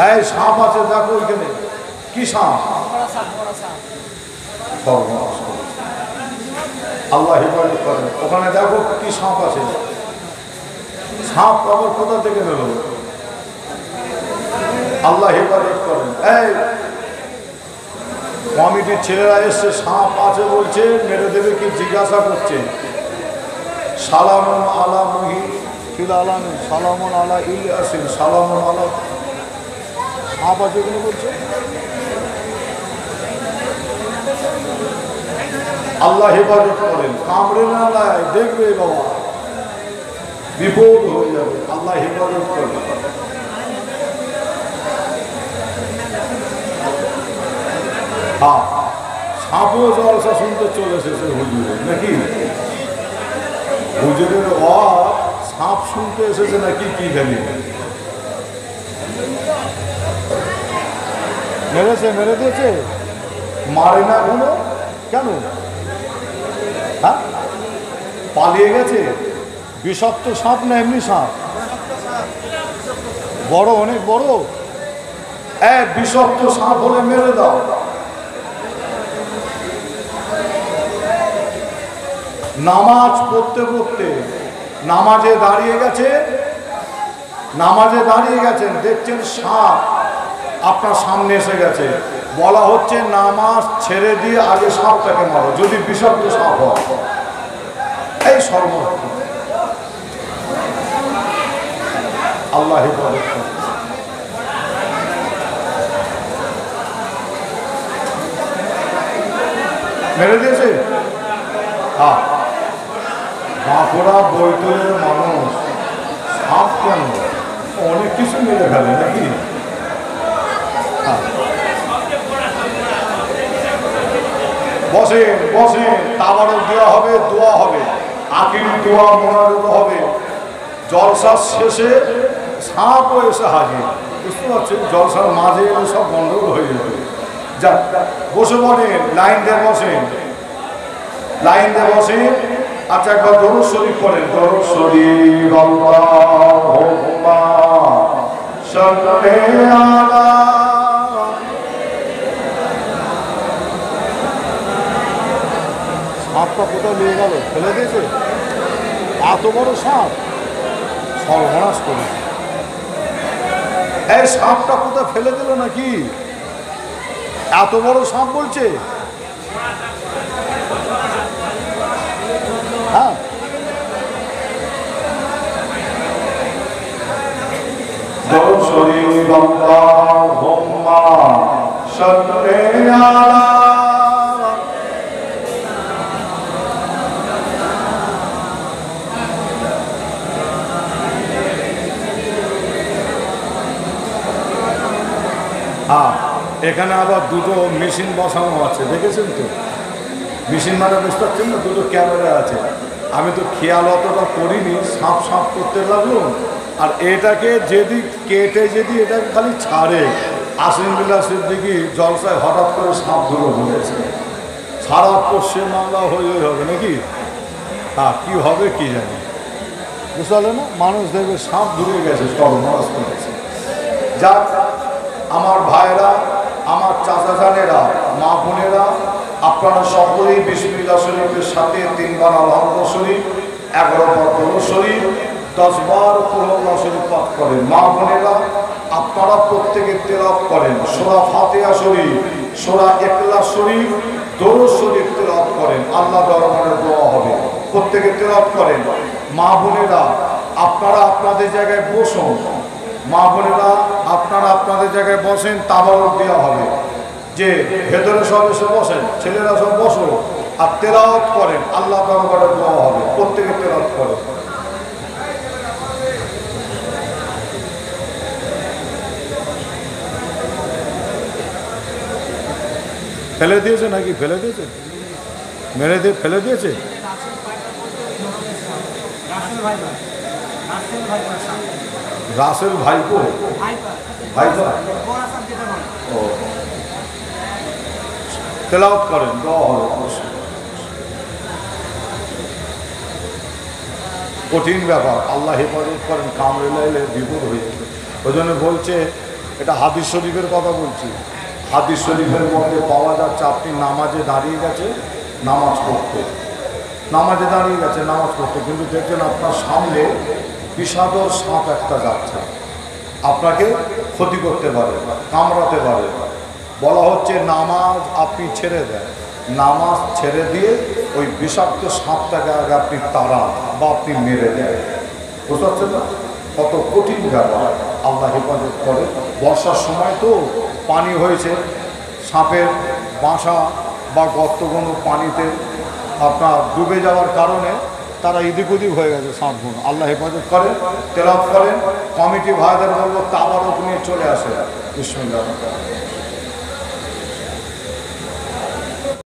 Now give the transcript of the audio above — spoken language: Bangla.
এই সাপ আছে দেখো ওইখানে, কি সাপ? আল্লাহ হেফাজত করেন। ওখানে দেখো কি সাপ আছে। সাপ আবার কোথা থেকে নিল? আল্লাহ হেফাজত করেন। এই কমিটির ছেলেরা এসছে, সাপ আছে বলছে, মেরে দেবে কি জিজ্ঞাসা করছে। সালামুন আলা মুহি ফিল আলামিন, সালামুন আলা ইলিয়াসিন, সালামুন আলা। সাপ আছে এগুলো বলছে। আল্লাহ হেফাজত করেন, কামড়ে না লাই, দেখবে বাবা বিপদ হয়ে যাবে। আল্লাহ হেফাজত করেন। হ্যাঁ, সাপও জলসা শুনতে চলে এসেছে হুজুরে নাকি? হুজুরের সাপ শুনতে এসেছে নাকি কি জানি। মেরেছে, মেরে দিয়েছে। মারে না কোনো কেন? হ্যাঁ, পালিয়ে গেছে। বিষাক্ত সাপ না এমনি সাপ? বড়, অনেক বড়। বিষাক্ত সাপ হলে মেরে দাও। নামাজ পড়তে পড়তে নামাজে দাঁড়িয়ে গেছেন, দেখছেন সাপ আপনার সামনে এসে গেছে। বলা হচ্ছে নামাজ ছেড়ে দিয়ে আগে সাপটাকে মারো, যদি বিষাক্ত সাপ হয়। এই সর্ব আল্লাহ হেফাজত করেন। মেরে দিয়েছে। হ্যাঁ, বাঁকুড়া বৈতলের মানুষ সাপ কেন, অনেক কিছু মেরে ফেলে নাকি? বসেন বসেন, তাবারক দেওয়া হবে, দোয়া হবে, আকির দোয়া মোনাজাত হবে। জলসার শেষে সাপও এসে হাজির, বুঝতে পারছেন? জলসার মাঝে এলে সব গন্ডগোল হয়ে যাবে। যাক, বসে পড়েন, লাইন দিয়ে বসেন, লাইন দিয়ে বসেন। আচ্ছা, একবার দরুদ শরীফ পড়েন। দরুদ শরীফ আল্লাহুম্মা সাল্লি আলা। সাপটা কোথায় নিয়ে গেল? ফেলে দিয়েছে। এত বড় সাপ, সর্বনাশ করে। এই সাপটা কোথায় ফেলে দিল নাকি? এত বড় সাপ বলছে। হ্যাঁ, দরুদ শরীফ আল্লাহুম্মা সাল্লি আলা। এখানে আবার দুটো মেশিন বসানো আছে, দেখেছেন তো? মেশিন মানে বুঝতে পারছেন না, দুটো ক্যামেরা আছে। আমি তো খেয়াল অতটা করিনি, সাপ সাপ করতে লাগলো। আর এটাকে যদি কেটে যদি এটাকে খালি ছাড়ে, আসিমুল্লাহ সিদ্দিকী জলসায় হঠাৎ করে সাপ ধরে বলেছে, সারা পশ্চিম বাংলা হয়ে হবে নাকি? হ্যাঁ, কি হবে কি জানি, বুঝতে পারলে না? মানুষ দেখবে সাপ ধরে গেছে, সর্বনাশ করেছে। যাক, আমার ভাইরা, আমার চাচা জানেরা, মা বোনেরা, আপনারা সকলেই বিসমিল্লাহ শরীফের সাথে 3 বার আলহামদুলিল্লাহ শরীফ, 11 বার দরুদ শরীফ, 10 বার কুরআন শরীফ পাঠ করেন। মা বোনেরা, আপনারা প্রত্যেকে তেলাওয়াত করেন সূরা ফাতিহা শরীফ, সূরা ইখলাস শরীফ, দরুদ শরীফ তেলাওয়াত করেন। আল্লাহ দরবারে দোয়া হবে, প্রত্যেকে তেলাওয়াত করেন। মা বোনেরা, আপনারা আপনাদের জায়গায় বসুন। মা বোনেরা, আপনারা আপনাদের জায়গায় বসেন, তাবারক দেওয়া হবে। যে ভেতরে সব এসে বসেন, ছেলেরা সব বসো আর তেলাওয়াত করেন। আল্লাহ দরবারে দোয়া হবে, প্রত্যেকে তেলাওয়াত করেন। ফেলে দিয়েছে নাকি? ফেলে দিয়েছে, মেরে দিয়ে ফেলে দিয়েছে। রাসেল ভাইপো, ভাইপো ও, তেলাওয়াত করেন, দোয়া হবে অবশ্যই। কঠিন ব্যাপার, আল্লাহ হেফাজত করেন, কামড়ে লাইলে বিপদ হয়ে যাবে। ওই জন্য বলছে, এটা হাদিস শরীফের কথা বলছি, হাদিস শরীফের মধ্যে পাওয়া যাচ্ছে আপনি নামাজে দাঁড়িয়ে গেছে নামাজ পড়তে, নামাজে দাঁড়িয়ে গেছে নামাজ পড়তে, কিন্তু দেখছেন আপনার সামনে বিষাদর সাপ একটা যাচ্ছে, আপনাকে ক্ষতি করতে পারে, কামড়াতে পারে। বলা হচ্ছে নামাজ আপনি ছেড়ে দেন, নামাজ ছেড়ে দিয়ে ওই বিষাক্ত সাপটাকে আগে আপনি তাড়ান বা আপনি মেরে দেন। বুঝতে পারছেন না কত কঠিন ব্যাপার, আল্লাহ হেফাজত করে। বর্ষার সময় তো পানি হয়েছে, সাপের বাসা বা গর্তগুলো পানিতে আপনার ডুবে যাওয়ার কারণে তারা এদিক ওদিক হয়ে গেছে সাপগুলো, আল্লাহ হেফাজত করে। তেলাওয়াত করেন, কমিটি ভাইদের বলবো তাবারক নিয়ে চলে আসে। বিসমিল্লাহ।